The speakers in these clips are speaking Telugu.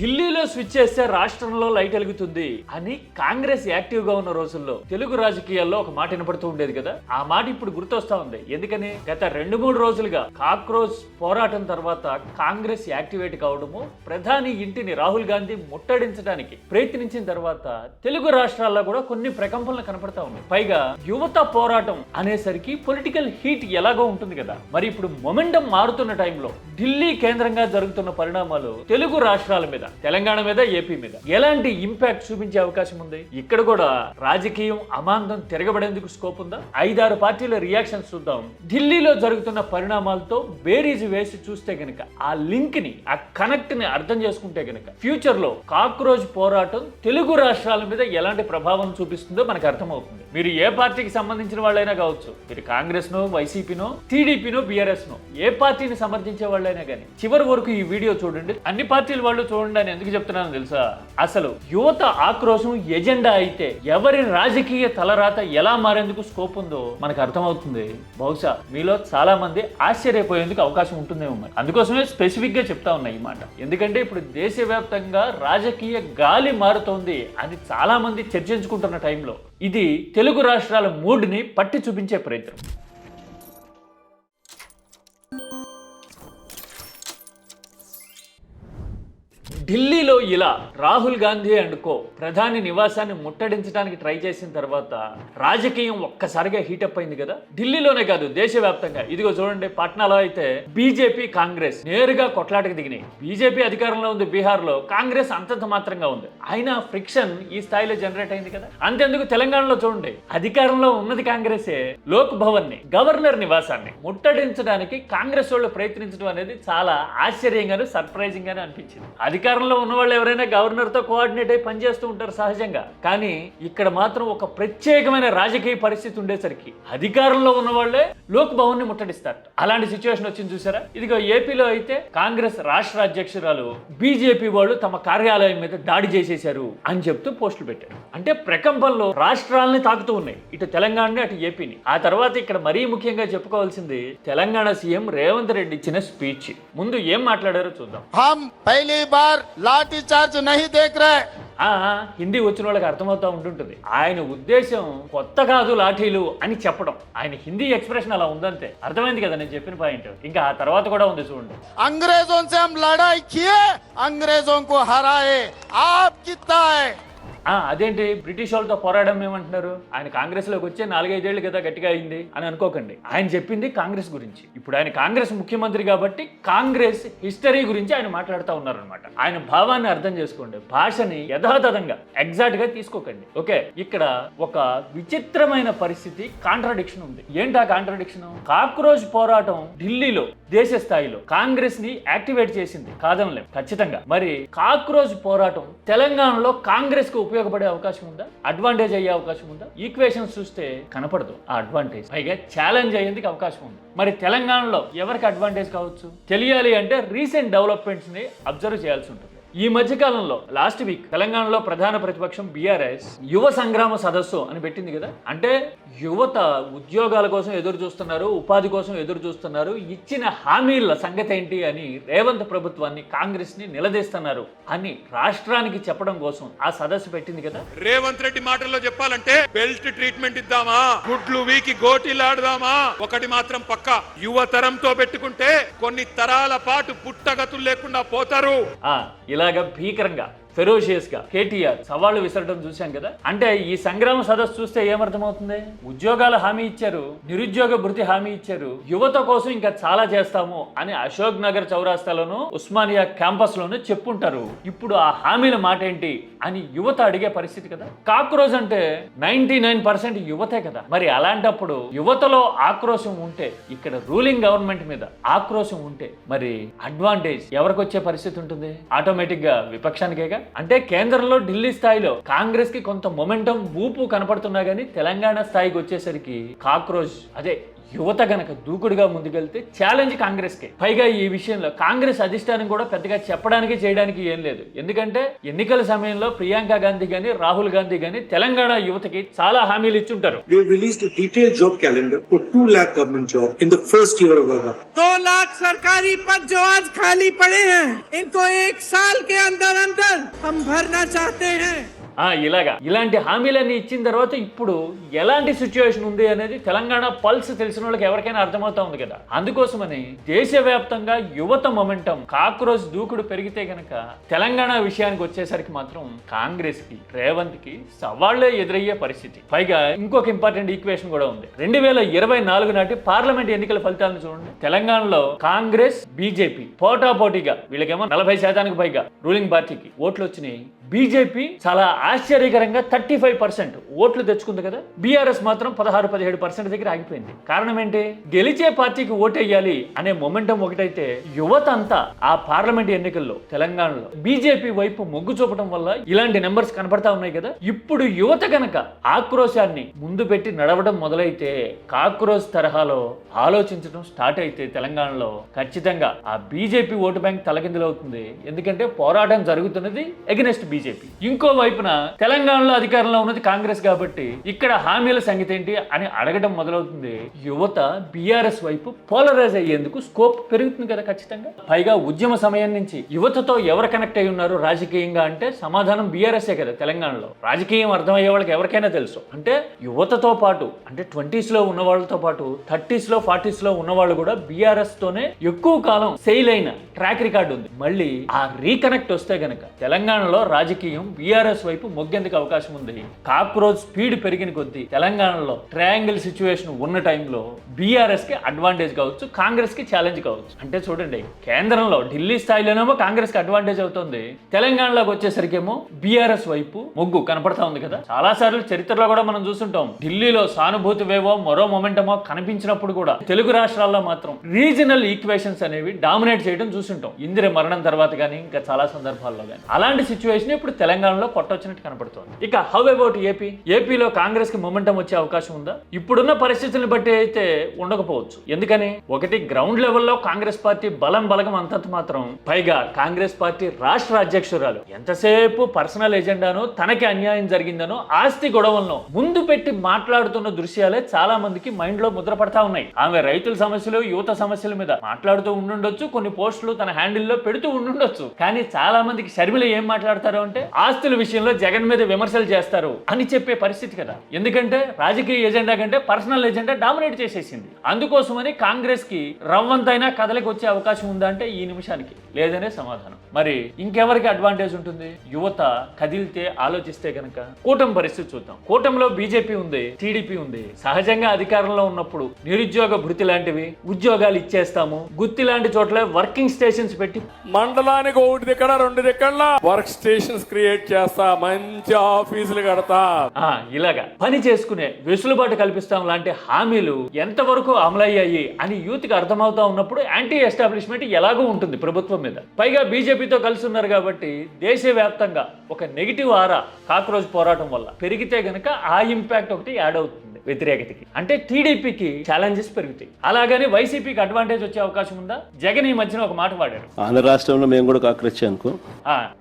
ఢిల్లీలో స్విచ్ చేస్తే రాష్ట్రంలో లైట్ వెలుగుతుంది అని కాంగ్రెస్ యాక్టివ్ గా ఉన్న రోజుల్లో తెలుగు రాజకీయాల్లో ఒక మాట వినపడుతూ ఉండేది కదా. ఆ మాట ఇప్పుడు గుర్తొస్తా ఉంది. ఎందుకని గత 2-3 రోజులుగా కాక్రోచ్ పోరాటం తర్వాత కాంగ్రెస్ యాక్టివేట్ కావడము, ప్రధాని ఇంటిని రాహుల్ గాంధీ ముట్టడించడానికి ప్రయత్నించిన తర్వాత తెలుగు రాష్ట్రాల్లో కూడా కొన్ని ప్రకంపనలు కనపడతా ఉన్నాయి. పైగా యువత పోరాటం అనేసరికి పొలిటికల్ హీట్ ఎలాగో ఉంటుంది కదా. మరి ఇప్పుడు మొమెంటం మారుతున్న టైంలో ఢిల్లీ కేంద్రంగా జరుగుతున్న పరిణామాలు తెలుగు రాష్ట్రాల మీద, తెలంగాణ మీద, ఏపీ మీద ఎలాంటి ఇంపాక్ట్ చూపించే అవకాశం ఉంది? ఇక్కడ కూడా రాజకీయం అమాంతం తిరగబడేందుకు స్కోప్ ఉందా? 5-6 పార్టీల రియాక్షన్స్ చూద్దాం. ఢిల్లీలో జరుగుతున్న పరిణామాలతో బేరీజు వేసి చూస్తే గనక, ఆ లింక్ ని, ఆ కనెక్ట్ ని అర్థం చేసుకుంటే గనక ఫ్యూచర్ లో కాక్రోచ్ పోరాటం తెలుగు రాష్ట్రాల మీద ఎలాంటి ప్రభావం చూపిస్తుందో మనకు అర్థమవుతుంది. మీరు ఏ పార్టీకి సంబంధించిన వాళ్ళైనా కావచ్చు, మీరు కాంగ్రెస్ నో, వైసీపీనో, టీడీపీనో, బీఆర్ఎస్ నో, ఏ పార్టీని సమర్థించే వాళ్ళైనా కానీ చివరి వరకు ఈ వీడియో చూడండి. అన్ని పార్టీల వాళ్ళు చూడండి అని ఎందుకు చెప్తున్నాను తెలుసా? అసలు యువత ఆక్రోశం ఎజెండా అయితే ఎవరి రాజకీయ తలరాత ఎలా మారేందుకు స్కోప్ ఉందో మనకు అర్థమవుతుంది. బహుశా మీలో చాలా మంది ఆశ్చర్యపోయేందుకు అవకాశం ఉంటుందేమో. మరి అందుకోసమే స్పెసిఫిక్ గా చెప్తా ఉన్నా ఈ మాట. ఎందుకంటే ఇప్పుడు దేశవ్యాప్తంగా రాజకీయ గాలి మారుతోంది అని చాలా మంది చర్చించుకుంటున్న టైంలో ఇది తెలుగు రాష్ట్రాల మూడ్ ని పట్టి చూపించే ప్రయత్నం. ఢిల్లీలో ఇలా రాహుల్ గాంధీ అండ్ కో ప్రధాని నివాసాన్ని ముట్టడించడానికి ట్రై చేసిన తర్వాత రాజకీయం ఒక్కసారిగా హీటప్ అయింది కదా. ఢిల్లీలోనే కాదు, దేశవ్యాప్తంగా. ఇదిగో చూడండి, పాట్నాలో అయితే బీజేపీ కాంగ్రెస్ నేరుగా కొట్లాటకు దిగినాయి. బీజేపీ అధికారంలో ఉంది బీహార్ లో, కాంగ్రెస్ అంతంత మాత్రంగా ఉంది. అయినా ఫ్రిక్షన్ ఈ స్థాయిలో జనరేట్ అయింది కదా. అంతేందుకు తెలంగాణలో చూడండి, అధికారంలో ఉన్నది కాంగ్రెసే. లోక్ భవన్ ని, గవర్నర్ నివాసాన్ని ముట్టడించడానికి కాంగ్రెస్ వాళ్ళు ప్రయత్నించడం అనేది చాలా ఆశ్చర్యంగాను, సర్ప్రైజింగ్ గాను అనిపించింది. అధికారంలో ఉన్న వాళ్ళు ఎవరైనా గవర్నర్ తో కోఆర్డినేట్ అయి పనిచేస్తూ ఉంటారు సహజంగా. కానీ ఇక్కడ మాత్రం ఒక ప్రత్యేకమైన రాజకీయ పరిస్థితి ఉండేసరికి అధికారంలో ఉన్న వాళ్ళే లోక్ భవన్ ని ముట్టడిస్తారు. అలాంటి సిచ్యువేషన్ వచ్చింది చూసారా. ఇదిగో ఏపీలో అయితే కాంగ్రెస్ రాష్ట్ర అధ్యక్షురాలు బీజేపీ వాళ్ళు తమ కార్యాలయం మీద దాడి చేసేశారు అని చెప్తూ పోస్టులు పెట్టారు. అంటే ప్రకంపనలో రాష్ట్రాలని తాకుతూ ఉన్నాయి, ఇటు తెలంగాణని అటు ఏపీని. ఆ తర్వాత ఇక్కడ మరీ ముఖ్యంగా చెప్పుకోవాల్సింది తెలంగాణ సీఎం రేవంత్ రెడ్డి ఇచ్చిన స్పీచ్. ముందు ఏం మాట్లాడారో చూద్దాం. లాఠీ చార్జ్ నహీ దేఖ్ రహే. హిందీ వచ్చిన వాళ్ళకి అర్థమవుతా ఉంటుంటుంది. ఆయన ఉద్దేశం కొత్త కాదు లాఠీలు అని చెప్పడం. ఆయన హిందీ ఎక్స్ప్రెషన్ అలా ఉందంతే. అర్థమైంది కదా నేను చెప్పిన పాయింట్. ఇంకా ఆ తర్వాత కూడా ఉంది చూడండి. అంగ్రేజోं से हम लड़ाई किए, अंग्रेजों को हराए, आप कितना है. అదేంటి బ్రిటిష్ వాళ్ళతో పోరాడడం ఏమంటున్నారు? ఆయన కాంగ్రెస్ లోకి వచ్చే 4-5 ఏళ్ళు కదా గట్టిగా అయింది అని అనుకోకండి. ఆయన చెప్పింది కాంగ్రెస్ గురించి. ఇప్పుడు ఆయన కాంగ్రెస్ ముఖ్యమంత్రి కాబట్టి కాంగ్రెస్ హిస్టరీ గురించి ఆయన మాట్లాడుతూ ఉన్నారనమాట. ఆయన భావాన్ని అర్థం చేసుకోండి, భాషని యథాతథంగా ఎగ్జాక్ట్ గా తీసుకోకండి. ఓకే, ఇక్కడ ఒక విచిత్రమైన పరిస్థితి, కాంట్రాడిక్షన్ ఉంది. ఏంటి ఆ కాంట్రాడిక్షన్? కాక్రోచ్ పోరాటం ఢిల్లీలో దేశ స్థాయిలో కాంగ్రెస్ ని యాక్టివేట్ చేసింది, కాదనలేం ఖచ్చితంగా. మరి కాక్రోచ్ పోరాటం తెలంగాణలో కాంగ్రెస్ కు ఉపయోగపడే అవకాశం ఉందా? అడ్వాంటేజ్ అయ్యే అవకాశం ఉందా? ఈక్వేషన్స్ చూస్తే కనపడదు ఆ అడ్వాంటేజ్. పైగా ఛాలెంజ్ అయ్యేందుకు అవకాశం ఉంది. మరి తెలంగాణలో ఎవరికి అడ్వాంటేజ్ కావచ్చు తెలియాలి అంటే రీసెంట్ డెవలప్మెంట్స్ ని అబ్జర్వ్ చేయాల్సి ఉంటుంది. ఈ మధ్య కాలంలో లాస్ట్ వీక్ తెలంగాణలో ప్రధాన ప్రతిపక్షం బీఆర్ఎస్ యువ సంగ్రామ సదస్సు అని పెట్టింది కదా. అంటే యువత ఉద్యోగాల కోసం ఎదురు చూస్తున్నారు, ఉపాధి కోసం ఎదురు చూస్తున్నారు, ఇచ్చిన హామీల సంగతి ఏంటి అని రేవంత్ ప్రభుత్వాన్ని, కాంగ్రెస్ ని నిలదీస్తున్నారు అని రాష్ట్రానికి చెప్పడం కోసం ఆ సదస్సు పెట్టింది కదా. రేవంత్ రెడ్డి మాటల్లో చెప్పాలంటే బెల్ట్ ట్రీట్మెంట్ ఇద్దామా, గుడ్లు వీకి గోటీలాడదామా, ఒకటి మాత్రం పక్కా, యువతరంతో పెట్టుకుంటే కొన్ని తరాల పాటు పుట్టగతులు లేకుండా పోతారు. ఇలాగా భీకరంగా ఫెరోషియస్ గా కేటీఆర్ సవాళ్లు విసరడం చూశాం కదా. అంటే ఈ సంగ్రామ సదస్సు చూస్తే ఏమర్థమవుతుంది? ఉద్యోగాల హామీ ఇచ్చారు, నిరుద్యోగ భృతి హామీ ఇచ్చారు, యువత కోసం ఇంకా చాలా చేస్తాము అని అశోక్ నగర్ చౌరాస్తాలోను, ఉస్మానియా క్యాంపస్ లోను చెప్పుంటారు. ఇప్పుడు ఆ హామీల మాట ఏంటి అని యువత అడిగే పరిస్థితి కదా. కాక్రోచ్ అంటే 99% యువతే కదా. మరి అలాంటప్పుడు యువతలో ఆక్రోశం ఉంటే, ఇక్కడ రూలింగ్ గవర్నమెంట్ మీద ఆక్రోశం ఉంటే, మరి అడ్వాంటేజ్ ఎవరికి వచ్చే పరిస్థితి ఉంటుంది? ఆటోమేటిక్ గా విపక్షానికేగా. అంటే కేంద్రంలో ఢిల్లీ స్థాయిలో కాంగ్రెస్ కి కొంత మొమెంటం, ఊపు కనపడుతున్నా గానీ తెలంగాణ స్థాయికి వచ్చేసరికి కాక్రోచ్, అదే యువత గనక దూకుడుగా ముందుకెళ్తే ఛాలెంజ్ కాంగ్రెస్ కే. పైగా ఈ విషయంలో కాంగ్రెస్ అధిష్టానం కూడా పెద్దగా చెప్పడానికి చేయడానికి ఏం లేదు. ఎందుకంటే ఎన్నికల సమయంలో ప్రియాంక గాంధీ గాని, రాహుల్ గాంధీ గాని తెలంగాణ యువతకి చాలా హామీలు ఇచ్చుంటారు. We have released a detailed job calendar for 2 lakh government jobs in the first year of our government. 2 lakh सरकारी पद जो आज खाली पड़े हैं, इनको 1 साल के अंदर अंदर हम भरना चाहते हैं। ఇలాంటి హామీలన్నీ ఇచ్చిన తర్వాత ఇప్పుడు ఎలాంటి సిచ్యువేషన్ ఉంది అనేది తెలంగాణ పల్స్ తెలిసిన వాళ్ళకి ఎవరికైనా అర్థమవుతా ఉంది కదా. అందుకోసమని దేశవ్యాప్తంగా యువత మొమెంటం కాక్రోచ్ దూకుడు పెరిగితే గనక తెలంగాణ విషయానికి వచ్చేసరికి మాత్రం కాంగ్రెస్ కి రేవంత్ కి సవాళ్లే ఎదురయ్యే పరిస్థితి. పైగా ఇంకొక ఇంపార్టెంట్ ఈక్వేషన్ కూడా ఉంది. 2024 నాటి పార్లమెంట్ ఎన్నికల ఫలితాలను చూడండి. తెలంగాణలో కాంగ్రెస్ బీజేపీ పోటాపోటీగా, వీళ్ళకేమో 40% పైగా రూలింగ్ పార్టీకి ఓట్లు వచ్చినాయి. బీజేపీ చాలా ఆశ్చర్యకరంగా 35% ఓట్లు తెచ్చుకుంది కదా. బీఆర్ఎస్ మాత్రం 16-17% దగ్గర ఆగిపోయింది. కారణం ఏంటి? గెలిచే పార్టీకి ఓటేయాలి అనే మొమెంటం ఒకటైతే, యువత అంతా ఆ పార్లమెంట్ ఎన్నికల్లో తెలంగాణలో బీజేపీ వైపు మొగ్గు చూపడం వల్ల ఇలాంటి నెంబర్స్ కనపడతా ఉన్నాయి కదా. ఇప్పుడు యువత కనుక ఆక్రోశాన్ని ముందు పెట్టి నడవడం మొదలైతే, కాక్రోచ్ తరహాలో ఆలోచించడం స్టార్ట్ అయితే తెలంగాణలో ఖచ్చితంగా ఆ బీజేపీ ఓటు బ్యాంక్ తలకిందులవుతుంది. ఎందుకంటే పోరాటం జరుగుతున్నది ఎగనెస్ట్ బీజేపీ. ఇంకో వైపున తెలంగాణలో అధికారంలో ఉన్నది కాంగ్రెస్ కాబట్టి ఇక్కడ హామీల సంగతి ఏంటి అని అడగడం మొదలవుతుంది. యువత బీఆర్ఎస్ వైపు పోలరైజ్ అయ్యేందుకు స్కోప్ పెరుగుతుంది కదా ఖచ్చితంగా. పైగా ఉద్యమ సమయం నుంచి యువతతో ఎవరు కనెక్ట్ అయి ఉన్నారు రాజకీయంగా అంటే సమాధానం బీఆర్ఎస్ఏ కదా. తెలంగాణలో రాజకీయం అర్థమయ్యే వాళ్ళకి ఎవరికైనా తెలుసు. అంటే యువతతో పాటు, అంటే 20s లో ఉన్న వాళ్ళతో పాటు 30s లో 40s లో ఉన్న వాళ్ళు కూడా బీఆర్ఎస్ తోనే ఎక్కువ కాలం సెయిల్ అయిన ట్రాక్ రికార్డు ఉంది. మళ్ళీ ఆ రీకనెక్ట్ వస్తే గనక తెలంగాణలో రాజకీయం బీఆర్ఎస్ వైపు మొగ్గేందుకు అవకాశం ఉంది. కాక్రోచ్ స్పీడ్ పెరిగిన కొద్దీ తెలంగాణలో ట్రయాంగిల్ సిచ్యువేషన్ ఉన్న టైంలో బీఆర్ఎస్ కి అడ్వాంటేజ్ కావచ్చు, కాంగ్రెస్ కి ఛాలెంజ్ కావచ్చు. అంటే చూడండి, కేంద్రంలో ఢిల్లీ స్థాయిలోనేమో కాంగ్రెస్ కి అడ్వాంటేజ్ అవుతుంది, తెలంగాణలోకి వచ్చేసరికేమో బీఆర్ఎస్ వైపు మొగ్గు కనపడతా ఉంది కదా. చాలా సార్లు చరిత్రలో కూడా మనం చూస్తుంటాం, ఢిల్లీలో సానుభూతి వేవో మరో మొమెంటమో కనిపించినప్పుడు కూడా తెలుగు రాష్ట్రాల్లో మాత్రం రీజనల్ ఈక్వేషన్స్ అనేవి డామినేట్ చేయడం చూస్తుంటాం. ఇందిర మరణం తర్వాత కానీ ఇంకా చాలా సందర్భాల్లో కానీ అలాంటి సిచ్యువేషన్ ఇప్పుడు తెలంగాణలో కొట్టొచ్చినట్టు కనపడుతోంది. ఇక హౌ అబౌట్ ఏపీ? ఏపీలో కాంగ్రెస్ కి మొమెంటం వచ్చే అవకాశం ఉందా? ఇప్పుడున్న పరిస్థితులను బట్టి అయితే ఉండకపోవచ్చు. ఎందుకని? ఒకటి, గ్రౌండ్ లెవెల్లో కాంగ్రెస్ పార్టీ బలగం అంతంత మాత్రం. పైగా కాంగ్రెస్ పార్టీ రాష్ట్ర అధ్యక్షురాలు ఎంతసేపు పర్సనల్ ఎజెండాను, తనకి అన్యాయం జరిగిందనో ఆస్తి గొడవలను ముందు పెట్టి మాట్లాడుతున్న దృశ్యాలే చాలా మందికి మైండ్ లో ముద్ర పడతా ఉన్నాయి. ఆమె రైతుల సమస్యలు, యువత సమస్యల మీద మాట్లాడుతూ ఉండుండొచ్చు, కొన్ని పోస్టులు తన హ్యాండిల్లో పెడుతూ ఉండుండొచ్చు. కానీ చాలా మందికి షర్మిల ఏం మాట్లాడతారు అంటే ఆస్తుల విషయంలో జగన్ మీద విమర్శలు చేస్తారు అని చెప్పే పరిస్థితి కదా. ఎందుకంటే రాజకీయ ఎజెండా కంటే పర్సనల్ ఎజెండా డామినేట్ చేసేసింది. అందుకోసమని కాంగ్రెస్ కి రవ్వంతైనా కదలికి వచ్చే అవకాశం ఉందా అంటే ఈ నిమిషానికి లేదనే సమాధానం. మరి ఇంకెవరికి అడ్వాంటేజ్ ఉంటుంది? యువత కదిలితే, ఆలోచిస్తే గనక కూటమి పరిస్థితి చూద్దాం. కూటమిలో బీజేపీ ఉంది, టీడీపీ ఉంది. సహజంగా అధికారంలో ఉన్నప్పుడు నిరుద్యోగ భృతి లాంటివి, ఉద్యోగాలు ఇచ్చేస్తాము, గుత్తి లాంటి చోట్ల వర్కింగ్ స్టేషన్స్ పెట్టి మండలానికి ఒకటి దిక్కడ 2 దిక్కల వర్క్ స్టేషన్స్ క్రియేట్ చేస్తా, మంచి ఆఫీసులు కడతా, ఇలాగా పని చేసుకునే వెసులుబాటు కల్పిస్తాం లాంటి హామీలు ఎంతవరకు అమలయ్యాయి అని యూత్ కి అర్థమవుతా ఉన్నప్పుడు యాంటీ ఎస్టాబ్లిష్మెంట్ ఎలాగూ ఉంటుంది ప్రభుత్వం మీద. పైగా బీజేపీతో కలిసి ఉన్నారు కాబట్టి దేశవ్యాప్తంగా ఒక నెగిటివ్ ఆరా కాక్రోచ్ పోరాటం వల్ల పెరిగితే గనక ఆ ఇంపాక్ట్ ఒకటి యాడ్ అవుతుంది వ్యతిరేకతకి. అంటే టీడీపీకి ఛాలెంజెస్ పెరుగుతాయి. అలాగని వైసీపీకి అడ్వాంటేజ్ వచ్చే అవకాశం ఉందా? జగన్ ఈ మధ్యన ఒక మాట వాడారు, ఆంధ్ర రాష్ట్రంలో మేము కూడా కాక్రోచ్ అనుకో,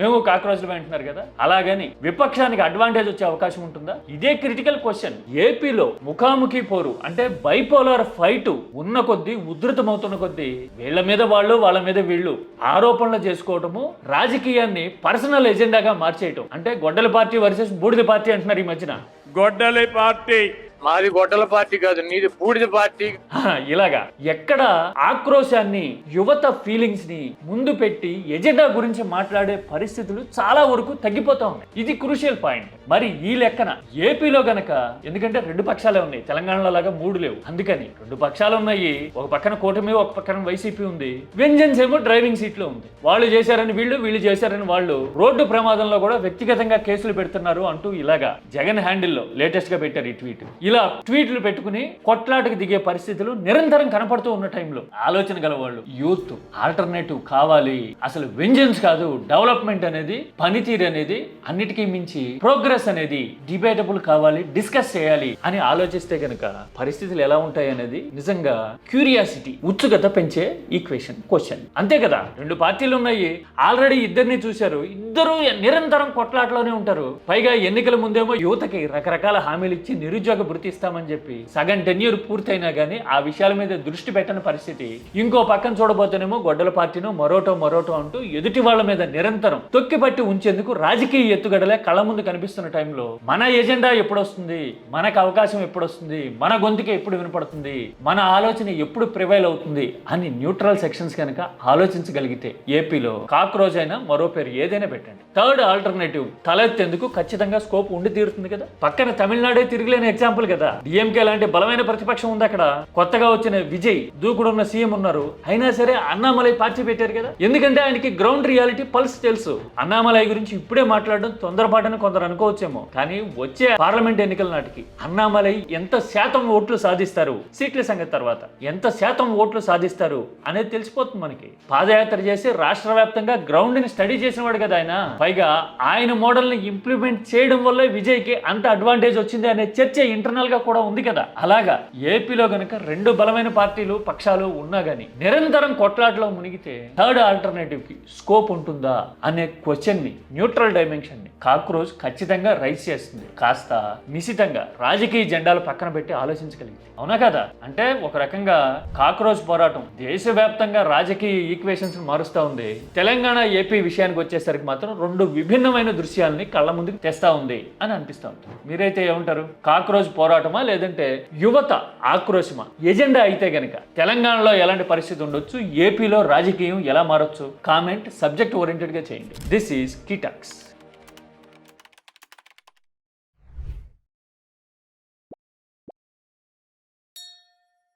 మేము కాక్రోచ్లు అంటున్నారు కదా. అలాగని విపక్షానికి అడ్వాంటేజ్ వచ్చే అవకాశం ఉంటుందా? ఇదే క్రిటికల్ క్వశ్చన్. ఏపీలో ముఖాముఖి పోరు, అంటే బైపోలార్ ఫైట్ ఉన్న కొద్దీ, ఉధృతమవుతున్న కొద్దీ వీళ్ళ మీద వాళ్ళు, వాళ్ళ మీద వీళ్ళు ఆరోపణలు చేసుకోవటము, రాజకీయాన్ని పర్సనల్ ఎజెండాగా మార్చేయటం. అంటే గొడ్డల పార్టీ వర్సెస్ బూడిద పార్టీ అంటున్నారు ఈ మధ్యన. గొడ్డలి పార్టీ మాది గొడ్డల పార్టీ కాదు, నీది బూడిద పార్టీ. ఇలాగా ఎక్కడ ఆక్రోశాన్ని, యువత ఫీలింగ్స్ ని ముందు పెట్టి ఎజెండా గురించి మాట్లాడే పరిస్థితులు చాలా వరకు తగ్గిపోతా ఉన్నాయి. ఇది క్రూషియల్ పాయింట్. మరి ఈ లెక్కన ఏపీలో గనక, ఎందుకంటే 2 పక్షాలే ఉన్నాయి, తెలంగాణలో లాగా 3 లేవు. అందుకని 2 పక్షాలు ఉన్నాయి. ఒక పక్కన కూటమి, ఒక పక్కన వైసీపీ ఉంది. వెంజన్స్ ఏమో డ్రైవింగ్ సీట్ లో ఉంది. వాళ్ళు చేశారని వీళ్ళు, వీళ్ళు చేశారని వాళ్ళు. రోడ్డు ప్రమాదంలో కూడా వ్యక్తిగతంగా కేసులు పెడుతున్నారు అంటూ ఇలాగా జగన్ హ్యాండిల్లో లేటెస్ట్ గా పెట్టారు ఈ ట్వీట్. ఇలా ట్వీట్లు పెట్టుకుని కొట్లాటకు దిగే పరిస్థితులు నిరంతరం కనపడుతూ ఉన్న టైంలో ఆలోచన గల వాళ్ళు, యూత్ ఆల్టర్నేటివ్ కావాలి, అసలు వెంజన్స్ కాదు, డెవలప్మెంట్ అనేది, పనితీరు అనేది, అన్నిటికీ మించి ప్రోగ్రెస్ అనేది డిబేటబుల్ కావాలి, డిస్కస్ చేయాలి అని ఆలోచిస్తే గనక పరిస్థితులు ఎలా ఉంటాయి అనేది నిజంగా క్యూరియాసిటీ, ఉత్సుకత పెంచే ఈక్వేషన్, క్వశ్చన్. అంతే కదా. 2 పార్టీలు ఉన్నాయి, ఆల్రెడీ ఇద్దరిని చూశారు, ఇద్దరు నిరంతరం కొట్లాటలోనే ఉంటారు. పైగా ఎన్నికల ముందేమో యువతకి రకరకాల హామీలు ఇచ్చి నిరుద్యోగ గుర్తిస్తామని చెప్పి సగం టెన్యూర్ పూర్తయినా గానీ ఆ విషయాల మీద దృష్టి పెట్టని పరిస్థితి. ఇంకో పక్కన చూడబోతేనేమో గొడ్డల పార్టీను మరోటో అంటూ ఎదుటి వాళ్ళ మీద నిరంతరం తొక్కిపట్టి ఉంచేందుకు రాజకీయ ఎత్తుగడలే కళ్ళ ముందు కనిపిస్తున్న టైంలో మన ఎజెండా ఎప్పుడొస్తుంది, మనకు అవకాశం ఎప్పుడొస్తుంది, మన గొంతుకే ఎప్పుడు వినపడుతుంది, మన ఆలోచన ఎప్పుడు ప్రివైల్ అవుతుంది అని న్యూట్రల్ సెక్షన్స్ కనుక ఆలోచించగలిగితే ఏపీలో కాక్రోజ్ అయినా మరో పేరు ఏదైనా పెట్టండి, థర్డ్ ఆల్టర్నేటివ్ తలెత్తేందుకు ఖచ్చితంగా స్కోప్ ఉండి తీరుతుంది కదా. పక్కన తమిళనాడే తిరిగిలేని ఎగ్జాంపుల్ కదా. డిఎంకే లాంటి బలమైన ప్రతిపక్షం ఉంది అక్కడ. కొత్తగా వచ్చిన విజయ్ దూకుడున్న సీఎం ఉన్నారు. అయినా సరే అన్నామలై పార్టీ పెట్టారు కదా. ఎందుకంటే ఆయనకి గ్రౌండ్ రియాలిటీ పల్స్ తెలుసు. అన్నామలై గురించి ఇప్పుడే మాట్లాడడం తొందరపాటని కొందరు అనుకోవచ్చేమో, కానీ వచ్చే పార్లమెంట్ ఎన్నికల నాటికి అన్నామలై ఎంత శాతం ఓట్లు సాధిస్తారు, సీట్ల సంగతి తర్వాత ఎంత శాతం ఓట్లు సాధిస్తారు అనేది తెలిసిపోతుంది మనకి. పాదయాత్ర చేసి రాష్ట్ర వ్యాప్తంగా గ్రౌండ్ ని స్టడీ చేసిన వాడు కదా ఆయన. పైగా ఆయన మోడల్ ని ఇంప్లిమెంట్ చేయడం వల్ల విజయ్ కి అంత అడ్వాంటేజ్ వచ్చింది అనే చర్చ ఇంటర్నల్ గా కూడా ఉంది కదా. అలాగా ఏపీలో గనక రెండు బలమైన పార్టీలు పక్షాలు ఉన్నా గానీ నిరంతరం కొట్లాటలో మునిగితే థర్డ్ ఆల్టర్నేటివ్ కి స్కోప్ ఉంటుందా అనే క్వశ్చన్ ని, న్యూట్రల్ డైమెన్షన్ ని కాక్రోజ్ ఖచ్చితంగా రైజ్ చేస్తుంది. కాస్త నిశితంగా రాజకీయ జెండాలు పక్కన పెట్టి ఆలోచించగలిగింది. అవునా కదా? అంటే ఒక రకంగా కాక్రోజ్ పోరాటం దేశవ్యాప్తంగా రాజకీయ ఈక్వేషన్స్ మారుస్తా ఉంది. తెలంగాణ ఏపీ విషయానికి వచ్చేసరికి మాత్రం రెండు విభిన్నమైన దృశ్యాలని కళ్ళ ముందుకు తెస్తా ఉంది అని అనిపిస్తా ఉంటుంది. మీరైతే ఏమంటారు? కాక్రోజ్ పోరాటమా లేదంటే యువత ఆక్రోశమా? ఎజెండా అయితే గనక తెలంగాణలో ఎలాంటి పరిస్థితి ఉండొచ్చు, ఏపీలో రాజకీయం ఎలా మారొచ్చు? కామెంట్ సబ్జెక్ట్ ఓరియంటెడ్ గా చేయండి. This is key talks.